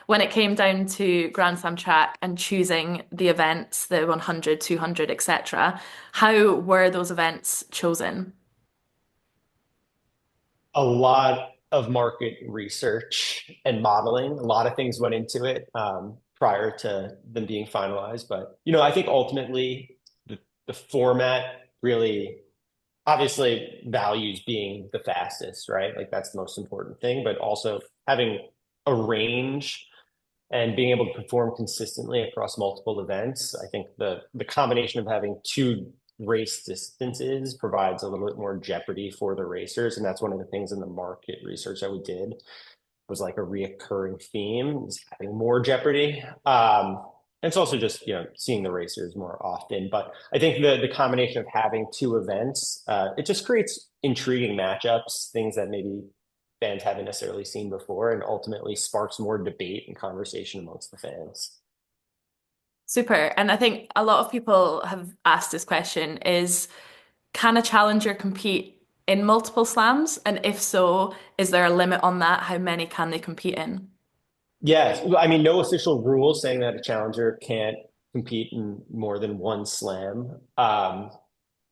when it came down to Grand Slam track and choosing the events, the 100, 200, etc., how were those events chosen? A lot of market research and modeling. A lot of things went into it prior to them being finalized. But, I think ultimately the format really obviously values being the fastest, right? Like that's the most important thing, but also having a range and being able to perform consistently across multiple events. I think the combination of having two race distances provides a little bit more jeopardy for the racers. And that's one of the things in the market research that we did was like a reoccurring theme is having more jeopardy. And it's also just, seeing the racers more often. But I think the combination of having two events, it just creates intriguing matchups, things that maybe fans haven't necessarily seen before, and ultimately sparks more debate and conversation amongst the fans. Super. And I think a lot of people have asked this question is, can a challenger compete in multiple slams? And if so, is there a limit on that? How many can they compete in? Yes, I mean, no official rule saying that a challenger can't compete in more than one slam. I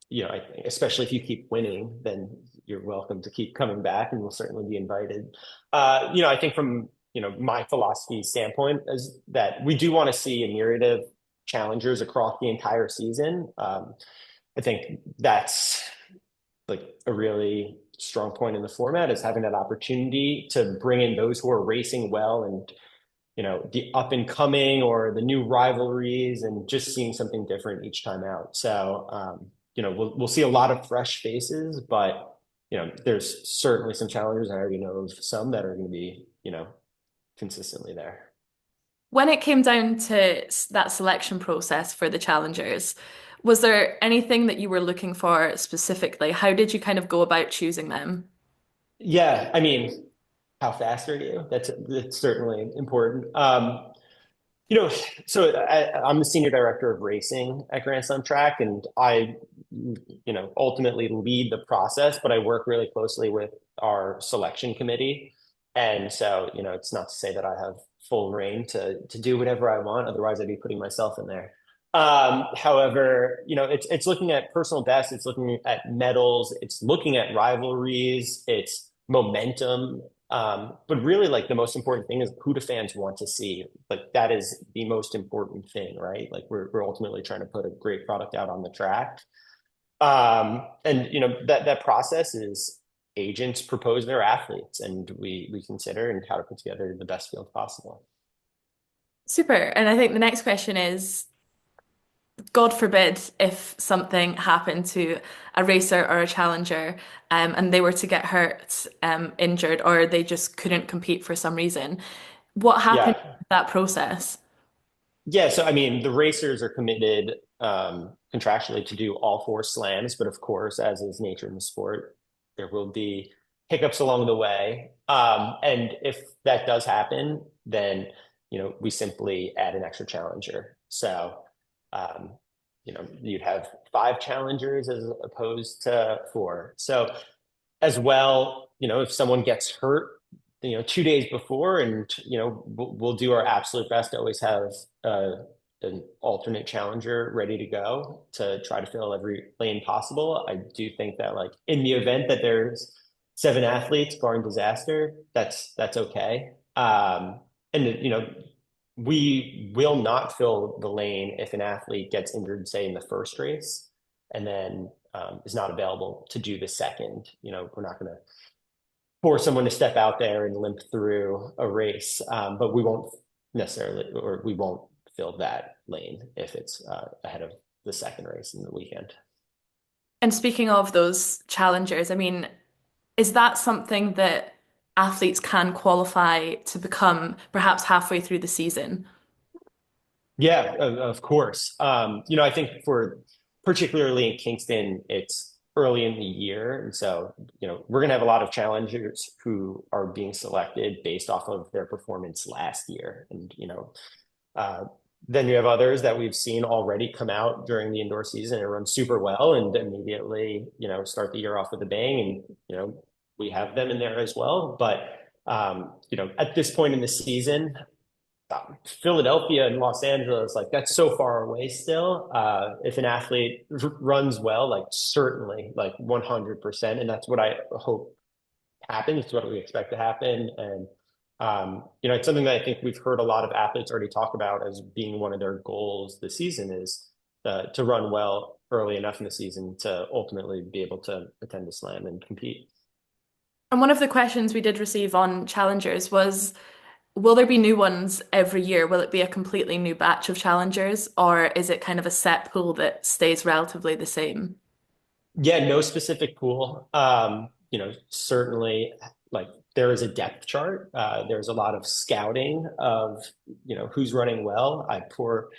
think especially if you keep winning, then you're welcome to keep coming back, and will certainly be invited. I think from my philosophy standpoint is that we do want to see a myriad of challengers across the entire season. I think that's like a really strong point in the format is having that opportunity to bring in those who are racing well and the up and coming or the new rivalries and just seeing something different each time out. So we'll see a lot of fresh faces, but there's certainly some challengers. I already know of some that are going to be consistently there. When it came down to that selection process for the challengers, was there anything that you were looking for specifically? How did you kind of go about choosing them? Yeah, I mean, how fast are you? That's certainly important. You know, I'm the senior director of racing at Grand Slam Track, and I, ultimately lead the process, but I work really closely with our selection committee. And so, it's not to say that I have full reign to do whatever I want. Otherwise, I'd be putting myself in there. However, it's looking at personal best, it's looking at medals, it's looking at rivalries, it's momentum. But really, like the most important thing is who do fans want to see? Like that is the most important thing, right? Like we're ultimately trying to put a great product out on the track. And that process is agents propose their athletes, and we consider and how to put together the best field possible. Super. And I think the next question is, God forbid if something happened to a racer or a challenger, and they were to get hurt, injured, or they just couldn't compete for some reason. What happened Yeah, in that process? yeah. So I mean, the racers are committed contractually to do all four slams, but of course, as is nature in the sport, there will be hiccups along the way. And if that does happen, then we simply add an extra challenger. So um, you'd have five challengers as opposed to four. So as well, if someone gets hurt, 2 days before, and we'll do our absolute best to always have an alternate challenger ready to go to try to fill every lane possible. I do think that like in the event that there's seven athletes barring disaster, that's okay. And we will not fill the lane if an athlete gets injured, say in the first race, and then is not available to do the second. We're not going to force someone to step out there and limp through a race, but we won't necessarily, or we won't fill that lane if it's ahead of the second race in the weekend. And speaking of those challengers, I mean, is that something that athletes can qualify to become perhaps halfway through the season? Yeah, of course. I think for particularly in Kingston, it's early in the year. And so, we're going to have a lot of challengers who are being selected based off of their performance last year. And, uh, then you have others that we've seen already come out during the indoor season and run super well and immediately, start the year off with a bang. And, we have them in there as well. But, at this point in the season, Philadelphia and Los Angeles, like that's so far away still. If an athlete runs well, like certainly, like 100%, and that's what I hope happens. It's what we expect to happen, and it's something that I think we've heard a lot of athletes already talk about as being one of their goals this season is to run well early enough in the season to ultimately be able to attend the slam and compete. And one of the questions we did receive on challengers was, will there be new ones every year? Will it be a completely new batch of challengers, or is it kind of a set pool that stays relatively the same? Yeah, no specific pool. Certainly like there is a depth chart. There's a lot of scouting of, who's running well. I pour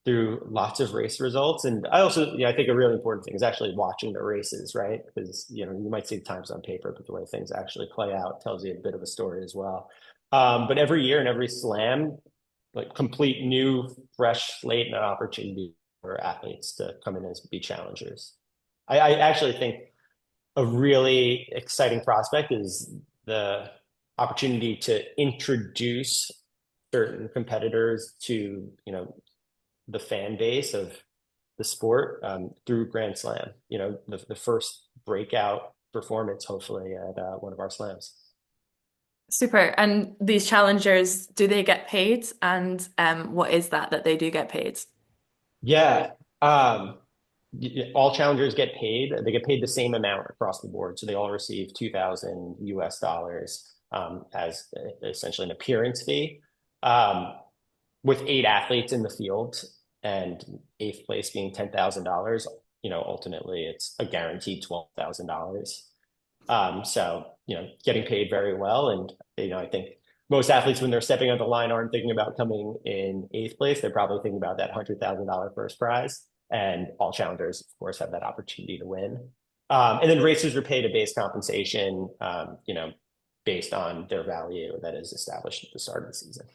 through lots of race results. And I also, I think a really important thing is actually watching the races, right? Because, you might see the times on paper, but the way things actually play out tells you a bit of a story as well. But every year and every slam, like complete new, fresh slate and an opportunity for athletes to come in and be challengers. I actually think a really exciting prospect is the opportunity to introduce certain competitors to, the fan base of the sport through Grand Slam, the first breakout performance, hopefully, at one of our slams. Super. And these challengers, do they get paid? And what is that they do get paid? Yeah. All challengers get paid. They get paid the same amount across the board. So they all receive 2,000 US dollars as essentially an appearance fee. Um, with 8 athletes in the field and eighth place being $10,000, ultimately it's a guaranteed $12,000. So, getting paid very well. And, I think most athletes, when they're stepping on the line, aren't thinking about coming in eighth place. They're probably thinking about that $100,000 first prize. And all challengers, of course, have that opportunity to win. And then racers are paid a base compensation, based on their value that is established at the start of the season.